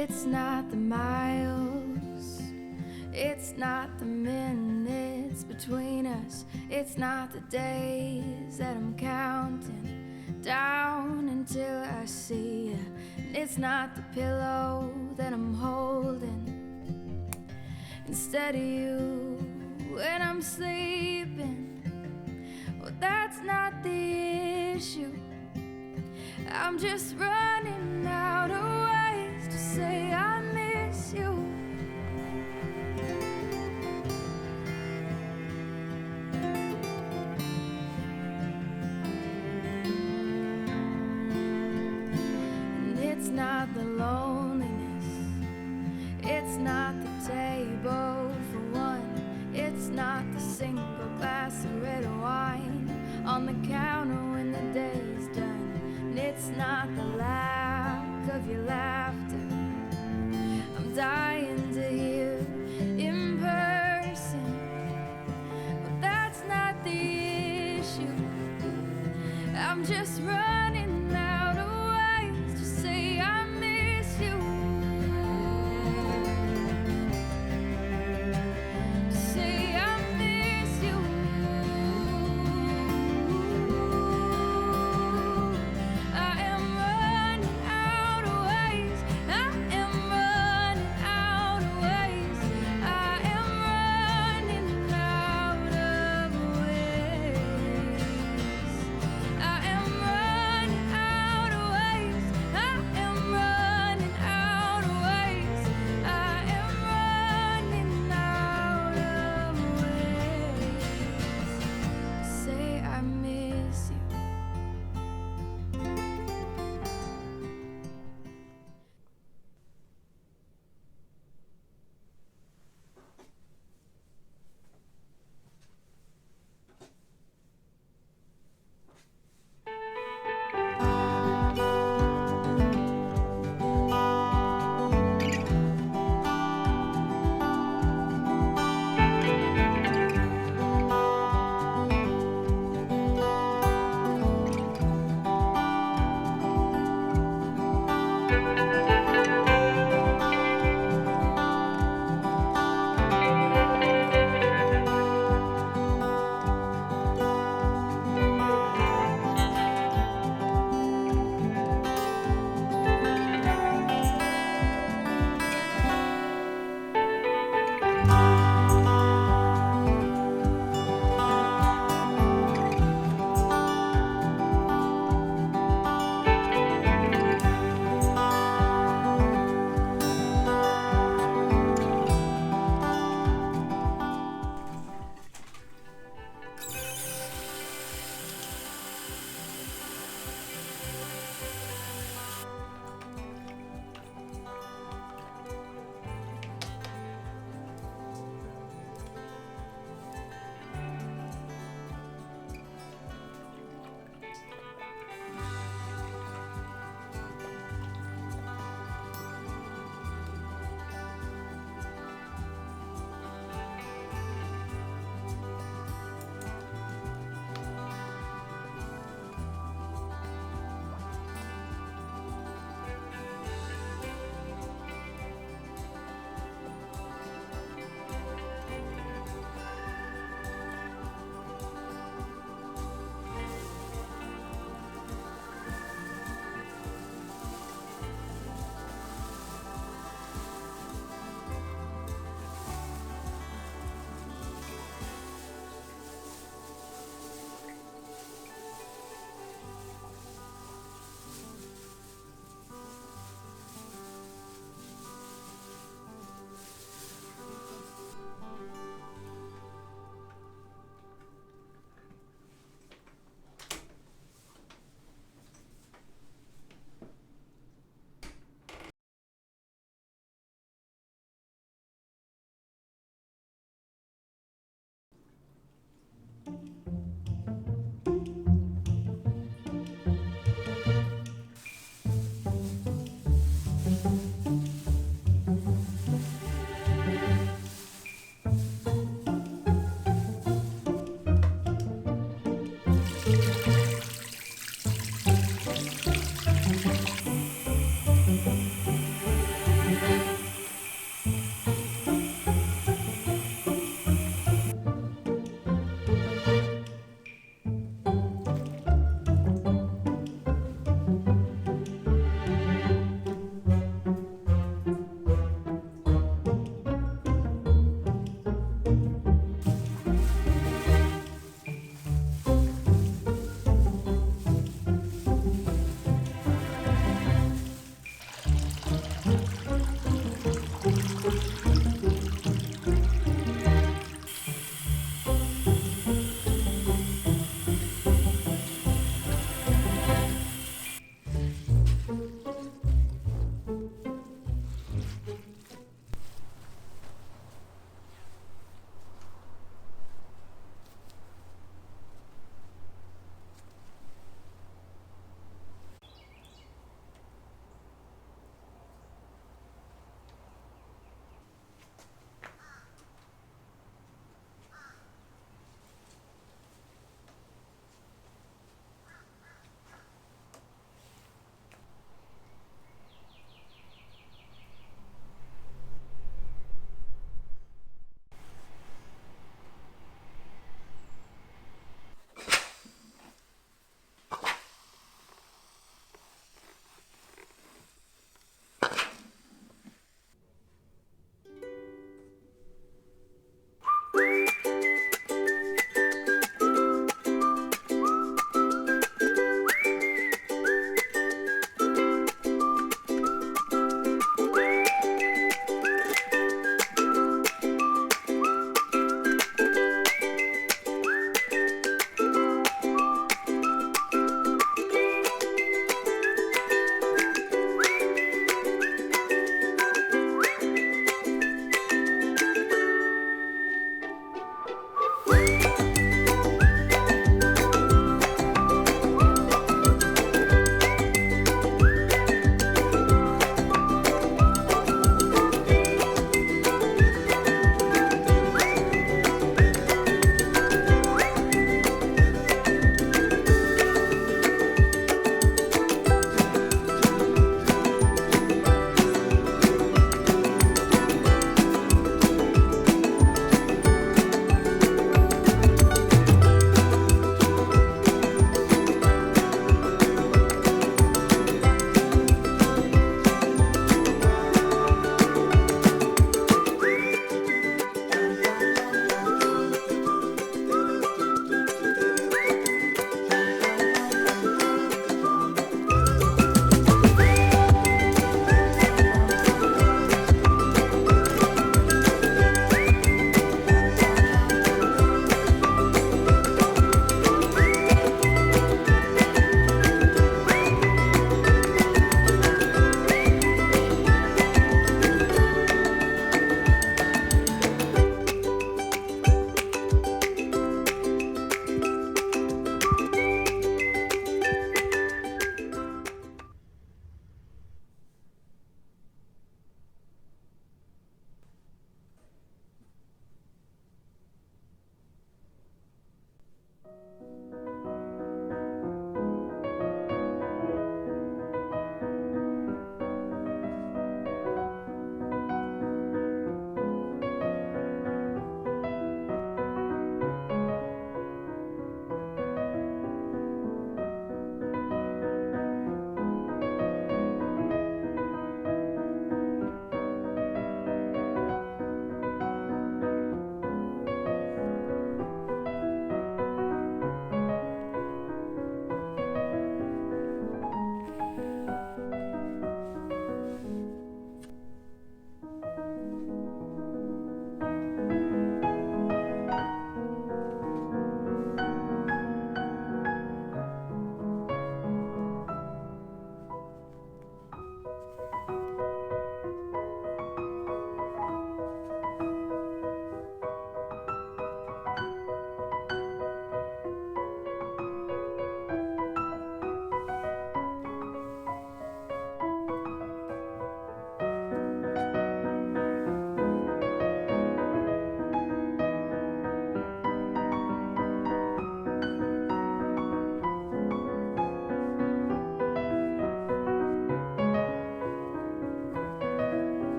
It's not the miles, it's not the minutes between us, it's not the days that I'm counting down until I see you, and it's not the pillow that I'm holding instead of you when I'm sleeping. Well, that's not the issue. I'm just running out of ways to say I miss you. And it's not the loneliness, it's not the table for one, it's not the single glass of red wine on the counter when the day's done. It's not the lack of your laughter I'm dying to hear in person, but that's not the issue. I'm just running out of ways to say I miss you. To say I miss you. I am running out of ways. I am running out of ways. I am running out of ways. I am running out of ways. I am running out of ways. I am running out of ways. Say I miss you.